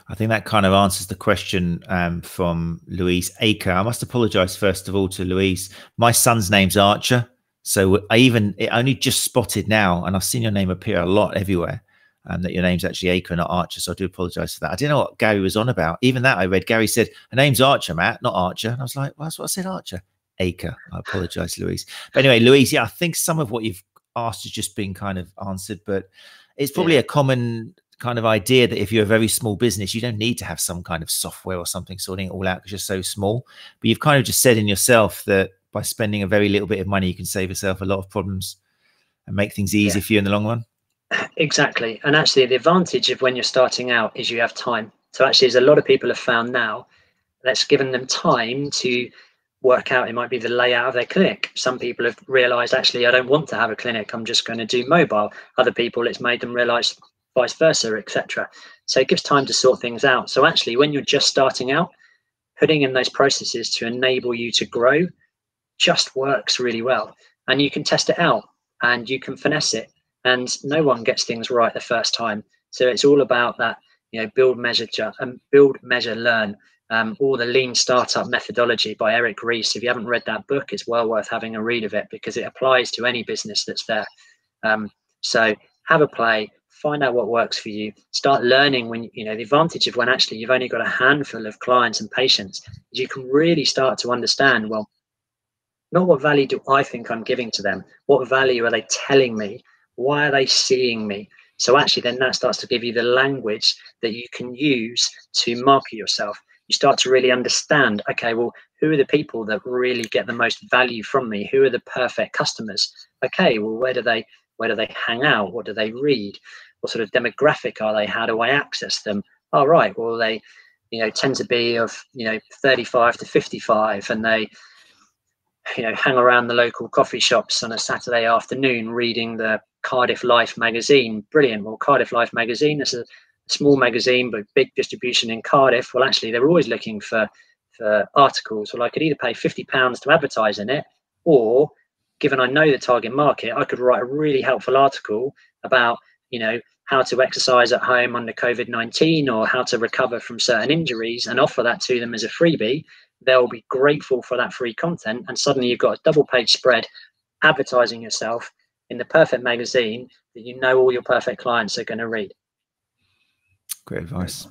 I think that kind of answers the question from Louise Aker. I must apologize first of all to Louise. My son's name's Archer, so it only just spotted now, and I've seen your name appear a lot everywhere. That your name's actually Aker, not Archer. So I do apologize for that. I didn't know what Gary was on about. Even that I read, Gary said, her name's Archer, Matt, not Archer. And I was like, well, that's what I said, Archer. Aker. I apologize, Louise. But anyway, Louise, I think some of what you've asked has just been kind of answered, but it's probably a common kind of idea that if you're a very small business, you don't need to have some kind of software or something sorting it all out because you're so small. But you've kind of just said in yourself that by spending a very little bit of money, you can save yourself a lot of problems and make things easy for you in the long run. Exactly. And actually the advantage of when you're starting out is you have time. So actually, as a lot of people have found now, that's given them time to work out, it might be the layout of their clinic. Some people have realized, actually, I don't want to have a clinic, I'm just going to do mobile. Other people, it's made them realize vice versa, etc. So it gives time to sort things out. So actually, when you're just starting out, putting in those processes to enable you to grow just works really well. And you can test it out and you can finesse it. And no one gets things right the first time. So it's all about that, build, measure, learn. Or the lean startup methodology by Eric Ries. If you haven't read that book, it's well worth having a read of it because it applies to any business that's there. So have a play, find out what works for you, start learning. When the advantage of when actually you've only got a handful of clients and patients is you can really start to understand, well, not what value do I think I'm giving to them, what value are they telling me, why are they seeing me? So actually then that starts to give you the language that you can use to market yourself. You start to really understand, okay, well, who are the people that really get the most value from me? Who are the perfect customers? Okay, well, where do they hang out? What do they read? What sort of demographic are they? How do I access them? Oh, right, well, they tend to be of 35 to 55, and they hang around the local coffee shops on a Saturday afternoon reading the Cardiff Life magazine. Brilliant. Well, Cardiff Life magazine is a small magazine but big distribution in Cardiff. Well, actually, they're always looking for articles. Well, I could either pay £50 to advertise in it, or given I know the target market, I could write a really helpful article about how to exercise at home under COVID-19 or how to recover from certain injuries and offer that to them as a freebie. They'll be grateful for that free content, and suddenly you've got a double page spread advertising yourself in the perfect magazine that all your perfect clients are going to read. Great advice.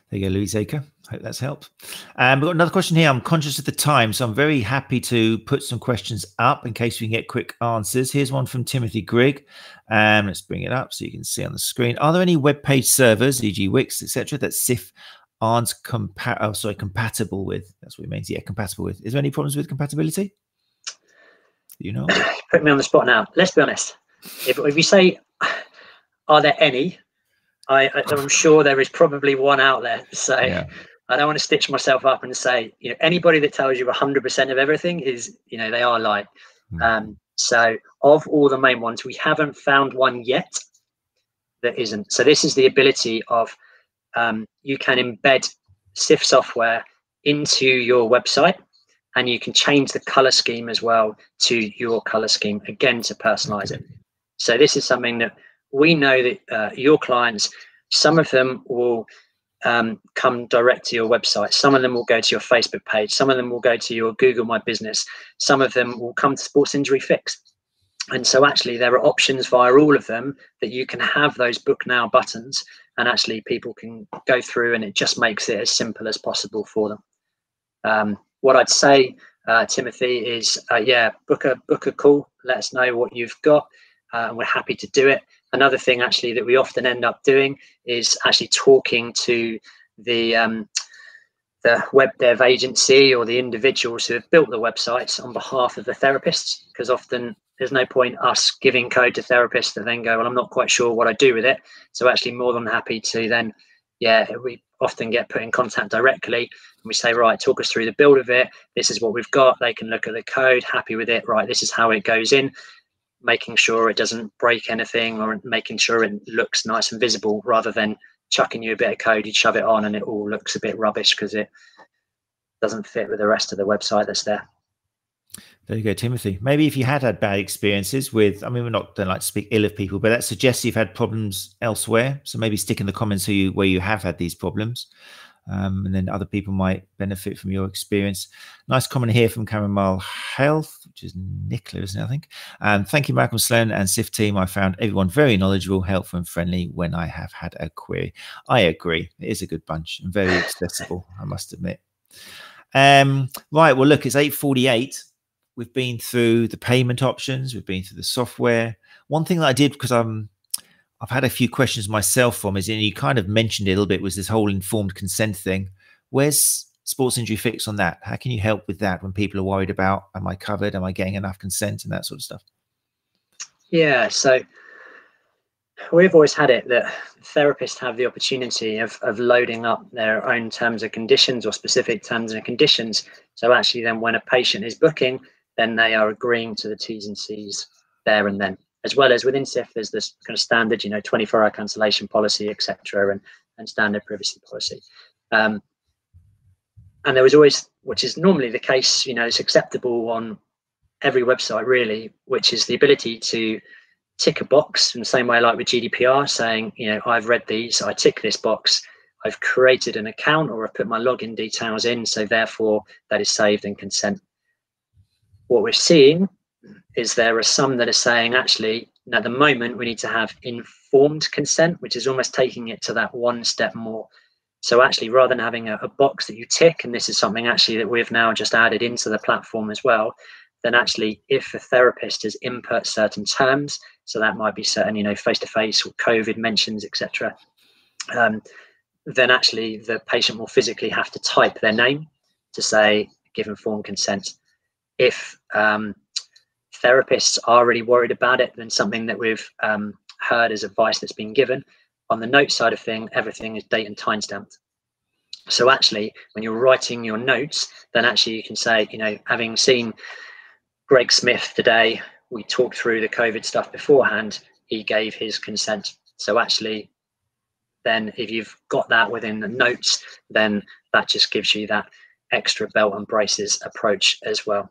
There you go, Louise Aker. Hope that's helped. We've got another question here. I'm conscious of the time, so I'm very happy to put some questions up in case we can get quick answers. Here's one from Timothy Grigg. Let's bring it up so you can see on the screen. Are there any web page servers, e.g. Wix, etc., that SIF aren't compatible with? That's what it means. Yeah, compatible with. Is there any problems with compatibility? Put me on the spot now. Let's be honest. If you say, are there any? I'm sure there is probably one out there. So I don't want to stitch myself up and say, anybody that tells you 100% of everything is, they are lying. So of all the main ones, we haven't found one yet that isn't. So this is the ability of, you can embed SIF software into your website, and you can change the color scheme as well to your color scheme, again, to personalize it. So this is something that we know that your clients, some of them will come direct to your website. Some of them will go to your Facebook page. Some of them will go to your Google My Business. Some of them will come to Sports Injury Fix. And so actually there are options via all of them that you can have those book now buttons, and actually people can go through, and it just makes it as simple as possible for them. What I'd say, Timothy, is book a call. Let us know what you've got, and we're happy to do it. Another thing actually that we often end up doing is actually talking to the web dev agency or the individuals who have built the websites on behalf of the therapists, because often there's no point us giving code to therapists that then go, well, I'm not quite sure what I do with it. So actually more than happy to then, we often get put in contact directly, and we say, right, talk us through the build of it. This is what we've got. They can look at the code, happy with it. Right, this is how it goes in, making sure it doesn't break anything, or making sure it looks nice and visible, rather than chucking you a bit of code, you shove it on and it all looks a bit rubbish because it doesn't fit with the rest of the website that's there. There you go, Timothy. Maybe if you had bad experiences with, I mean, we're not don't like to speak ill of people, but that suggests you've had problems elsewhere. So maybe stick in the comments where you have had these problems. And then other people might benefit from your experience. Nice comment here from Caramel Health, which is Nicola, isn't it, I think? Thank you, Malcolm Sloan and SIF team. I found everyone very knowledgeable, helpful and friendly when I have had a query. I agree. It is a good bunch and very accessible, I must admit. Right, well, look, it's 8:48. We've been through the payment options. We've been through the software. One thing that I did, because I've had a few questions myself from, and you kind of mentioned it a little bit, was this whole informed consent thing. Where's Sports Injury Fix on that? How can you help with that when people are worried about, am I covered? Am I getting enough consent and that sort of stuff? Yeah, so we've always had it that therapists have the opportunity of loading up their own terms and conditions, or specific terms and conditions. So actually then when a patient is booking, then they are agreeing to the T's and C's there and then. As well as within SIF, there's this kind of standard, 24-hour cancellation policy, etc., and standard privacy policy. And there was always, which is normally the case, it's acceptable on every website really, which is the ability to tick a box in the same way like with GDPR, saying, I've read these, I tick this box, I've created an account, or I've put my login details in, so therefore that is saved in consent. What we're seeing is there are some that are saying, actually, at the moment, we need to have informed consent, which is almost taking it to that one step more. So actually, rather than having a box that you tick, and this is something actually that we've now just added into the platform as well, then actually, if a therapist has input certain terms, so that might be certain, face-to-face or COVID mentions, etc., then actually the patient will physically have to type their name to say, give informed consent. If therapists are really worried about it, then something that we've heard as advice that's been given, on the note side of thing, everything is date and time stamped. So actually, when you're writing your notes, then actually you can say, having seen Greg Smith today, we talked through the COVID stuff beforehand, he gave his consent. So actually, then if you've got that within the notes, then that just gives you that extra belt and braces approach as well.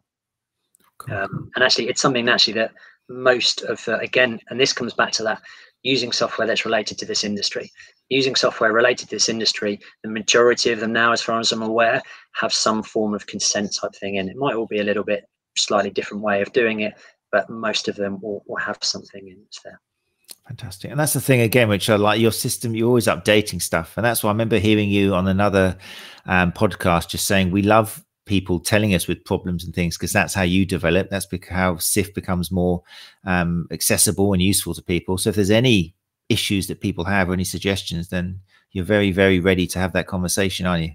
Cool. And actually, it's something actually that most of again, and this comes back to that, using software that's related to this industry. Using software related to this industry, the majority of them now, as far as I'm aware, have some form of consent type thing in. It might all be a little bit slightly different way of doing it, but most of them will have something in there. Fantastic. And that's the thing, again, which I like, your system, you're always updating stuff. And that's why I remember hearing you on another podcast just saying, we love people telling us with problems and things, because that's how you develop. That's how SIF becomes more accessible and useful to people. So if there's any issues that people have or any suggestions, then you're very, very ready to have that conversation, aren't you?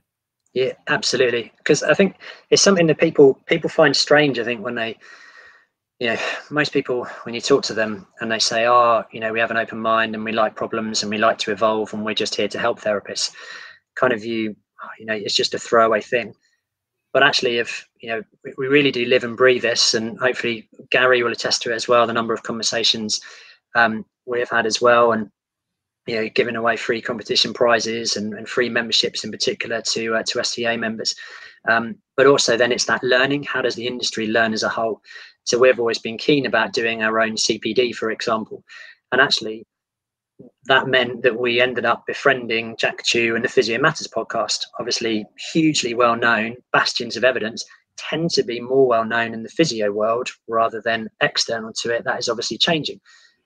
Yeah, absolutely. Because I think it's something that people find strange. I think when they, most people, when you talk to them and they say, we have an open mind and we like problems and we like to evolve and we're just here to help therapists, kind of view, it's just a throwaway thing. But actually, if we really do live and breathe this, and hopefully Gary will attest to it as well, the number of conversations we have had as well, and giving away free competition prizes and free memberships in particular to STA members. But also then it's that learning. How does the industry learn as a whole? So we've always been keen about doing our own CPD, for example. And actually, that meant that we ended up befriending Jack Chu and the Physio Matters podcast. Obviously, hugely well known bastions of evidence, tend to be more well known in the physio world rather than external to it. That is obviously changing.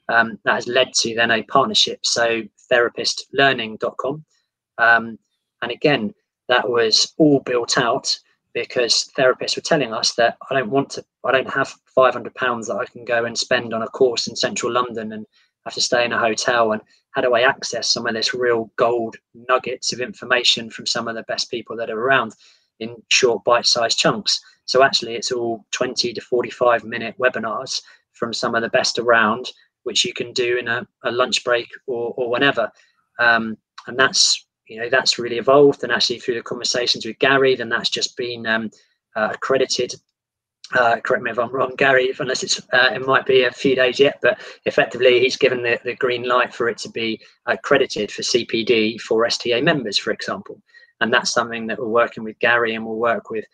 That has led to then a partnership, so therapistlearning.com. And again, that was all built out because therapists were telling us that I don't have £500 that I can go and spend on a course in central London and have to stay in a hotel. And how do I access some of this real gold nuggets of information from some of the best people that are around in short bite-sized chunks? So actually it's all 20 to 45 minute webinars from some of the best around, which you can do in a lunch break or whenever. And that's really evolved. And actually through the conversations with Gary, then that's just been accredited. Correct me if I'm wrong, Gary, unless it might be a few days yet, but effectively he's given the green light for it to be accredited for CPD for STA members, for example. And that's something that we're working with Gary, and we'll work with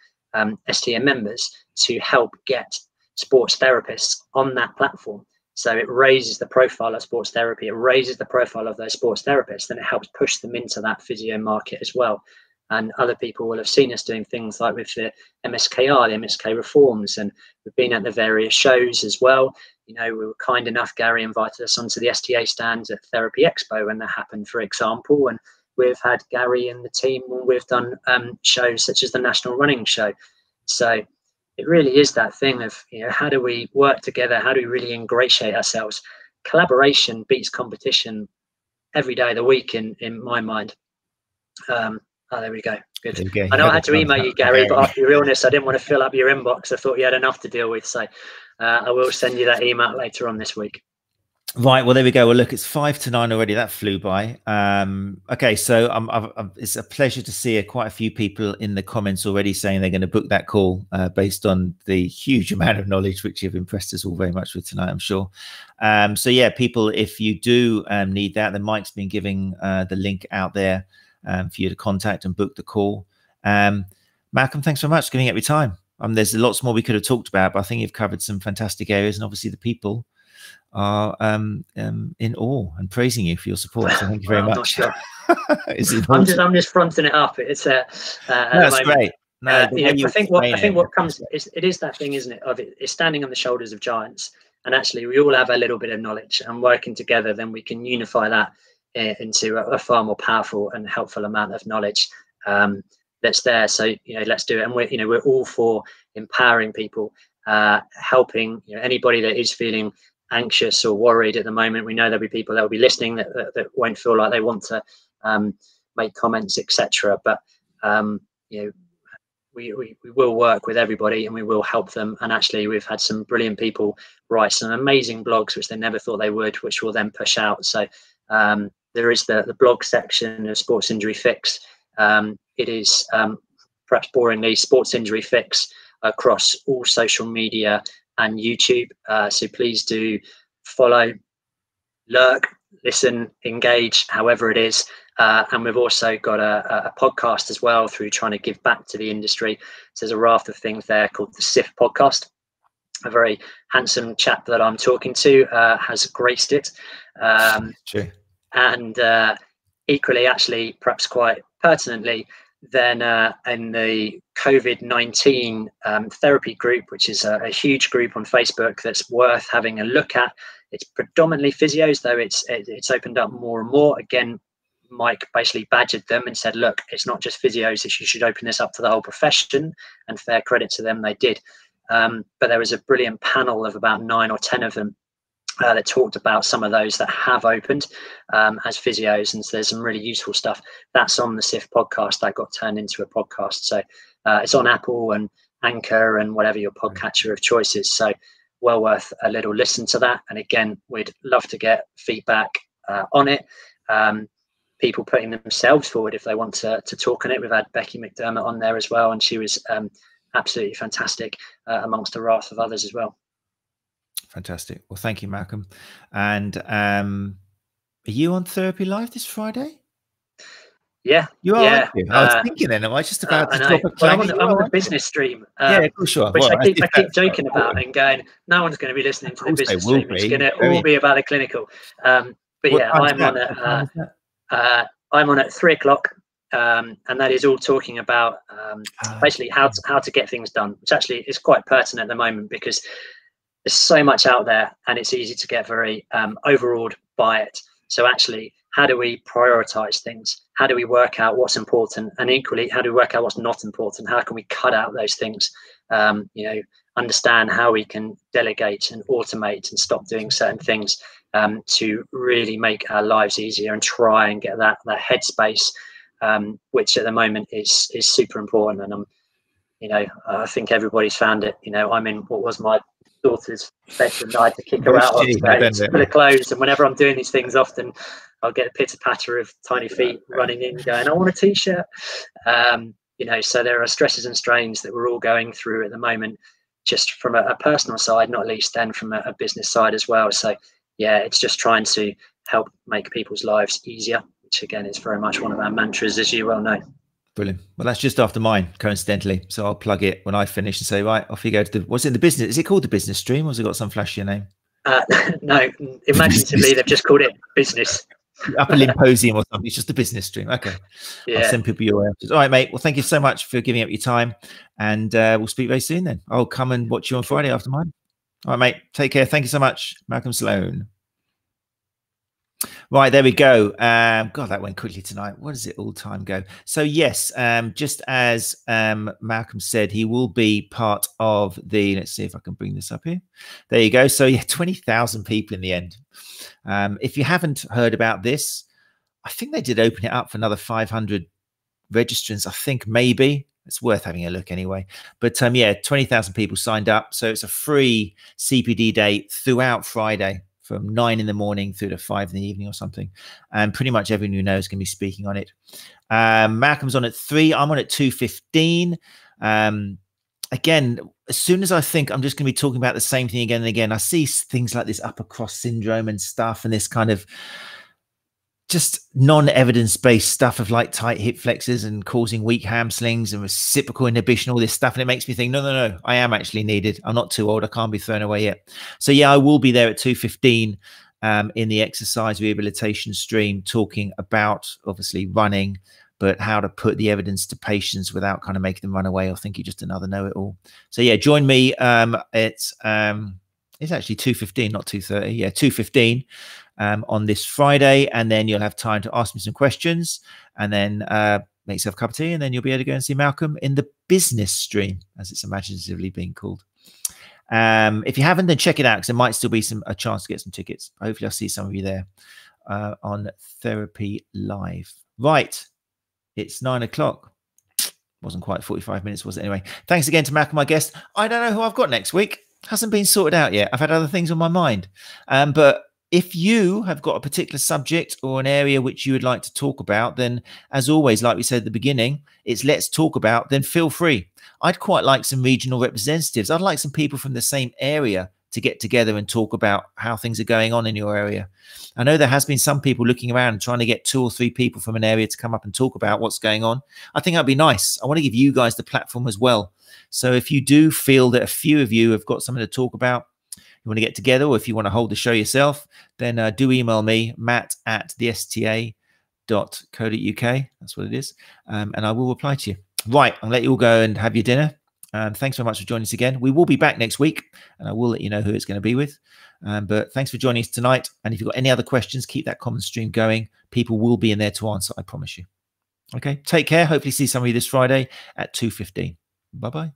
STA members to help get sports therapists on that platform. So it raises the profile of sports therapy, it raises the profile of those sports therapists, and it helps push them into that physio market as well. And other people will have seen us doing things like with the MSKR, the MSK reforms, and we've been at the various shows as well. We were kind enough, Gary invited us onto the STA stands at Therapy Expo when that happened, for example. And we've had Gary and the team when we've done shows such as the National Running Show. So it really is that thing of, how do we work together? How do we really ingratiate ourselves? Collaboration beats competition every day of the week in my mind. There we go. Good. I know I had to email you, Gary, but I'll be real honest, I didn't want to fill up your inbox. I thought you had enough to deal with. So I will send you that email later on this week. Right. Well, there we go. Well, look, it's 5 to 9 already. That flew by. Okay. So it's a pleasure to see quite a few people in the comments already saying they're going to book that call based on the huge amount of knowledge, which you've impressed us all very much with tonight, I'm sure. So yeah, people, if you do need that, then Mike's been giving the link out there for you to contact and book the call. Malcolm, thanks so much for giving up your time. There's lots more we could have talked about, but I think you've covered some fantastic areas, and obviously the people are in awe and praising you for your support. So thank you very much. I'm not sure. I'm just fronting it up. It's that's great. No, I think what comes is it is that thing, isn't it? It's standing on the shoulders of giants, and actually we all have a little bit of knowledge, and working together, then we can unify that into a far more powerful and helpful amount of knowledge that's there. So let's do it. And we're all for empowering people, helping anybody that is feeling anxious or worried at the moment. We know there'll be people that will be listening that won't feel like they want to make comments, etc. But we will work with everybody, and we will help them. And actually we've had some brilliant people write some amazing blogs which they never thought they would, which will then push out. So there is the blog section of Sports Injury Fix. It is perhaps boringly Sports Injury Fix across all social media and YouTube. So please do follow, lurk, listen, engage, however it is. And we've also got a podcast as well through trying to give back to the industry. So there's a raft of things there called the SIF podcast. A very handsome chap that I'm talking to has graced it. True. And equally, actually, perhaps quite pertinently, then in the COVID-19 therapy group, which is a huge group on Facebook that's worth having a look at. It's predominantly physios, though it's opened up more and more. Again, Mike basically badgered them and said, look, it's not just physios, you should open this up to the whole profession, and fair credit to them, they did. But there was a brilliant panel of about 9 or 10 of them that talked about some of those that have opened as physios, and so there's some really useful stuff that's on the SIF podcast that got turned into a podcast. So it's on Apple and Anchor and whatever your podcatcher of choice is. So well worth a little listen to that. And again, we'd love to get feedback on it. people putting themselves forward if they want to talk on it. We've had Becky McDermott on there as well, and she was absolutely fantastic amongst a raft of others as well. Fantastic. Well, thank you, Malcolm. And are you on Therapy Live this Friday? Yeah, you are. Yeah. I was thinking then, am I just about to drop a well, I'm on the business stream. Yeah, of course you are. Which I keep joking about and going, no one's going to be listening to the business stream. It's going to all be about the clinical. But yeah, I'm on at 3 o'clock. And that is all talking about basically how to get things done, which actually is quite pertinent at the moment because there's so much out there and it's easy to get very overawed by it. So actually, how do we prioritize things? How do we work out what's important? And equally, how do we work out what's not important? How can we cut out those things? Understand how we can delegate and automate and stop doing certain things to really make our lives easier and try and get that headspace, which at the moment is super important. And I think everybody's found it. I'm in what was my daughter's bedroom that I had to kick her out of full of clothes, and whenever I'm doing these things, often I'll get a pitter patter of tiny feet running in going, I want a t-shirt. So there are stresses and strains that we're all going through at the moment, just from a personal side, not least then from a business side as well. So yeah, it's just trying to help make people's lives easier, which again is very much one of our mantras, as you well know. Brilliant. Well, that's just after mine, coincidentally. So I'll plug it when I finish and say, right, off you go to what's in the business? Is it called the business stream, or has it got some flashier name? No, imaginatively, they've just called it business. Upper Symposium or something. It's just a business stream. Okay. Yeah. I'll send people your way. All right, mate. Well, thank you so much for giving up your time. And we'll speak very soon then. I'll come and watch you on Friday after mine. All right, mate. Take care. Thank you so much, Malcolm Sloan. Right, there we go. God, that went quickly tonight. What does it all time go? So yes, just as Malcolm said, he will be part of the, let's see if I can bring this up here. There you go. So yeah, 20,000 people in the end. If you haven't heard about this, I think they did open it up for another 500 registrants. I think maybe it's worth having a look anyway. But yeah, 20,000 people signed up. So it's a free CPD day throughout Friday, from 9 in the morning through to 5 in the evening or something. And pretty much everyone you know is going to be speaking on it. Malcolm's on at 3. I'm on at 2:15. Again, as soon as I think I'm just going to be talking about the same thing again and again, I see things like this upper cross syndrome and stuff, and this kind of just non-evidence-based stuff of like tight hip flexors and causing weak hamstrings and reciprocal inhibition, all this stuff. And it makes me think, no, I am actually needed. I'm not too old. I can't be thrown away yet. So yeah, I will be there at 2:15 in the exercise rehabilitation stream, talking about obviously running, but how to put the evidence to patients without kind of making them run away or think you're just another know-it-all. So yeah, join me. It's actually 2:15, not 2:30. Yeah, 2:15 on this Friday, and then you'll have time to ask me some questions, and then make yourself a cup of tea, and then you'll be able to go and see Malcolm in the business stream, as it's imaginatively being called. If you haven't, then check it out, because there might still be a chance to get some tickets. Hopefully I'll see some of you there on Therapy Live. Right, it's 9 o'clock. Wasn't quite 45 minutes, was it? Anyway, thanks again to Malcolm, my guest. I don't know who I've got next week. Hasn't been sorted out yet. I've had other things on my mind. But if you have got a particular subject or an area which you would like to talk about, then as always, like we said at the beginning, it's let's talk about, then feel free. I'd quite like some regional representatives. I'd like some people from the same area to get together and talk about how things are going on in your area. I know there has been some people looking around and trying to get 2 or 3 people from an area to come up and talk about what's going on. I think that'd be nice. I want to give you guys the platform as well. So if you do feel that a few of you have got something to talk about, you want to get together, or if you want to hold the show yourself, then do email me, matt@thesta.co.uk. That's what it is. And I will reply to you. Right, I'll let you all go and have your dinner. Thanks very much for joining us again. We will be back next week, and I will let you know who it's going to be with. But thanks for joining us tonight. And if you've got any other questions, keep that comment stream going. People will be in there to answer, I promise you. Okay, take care. Hopefully see some of you this Friday at 2:15. Bye-bye.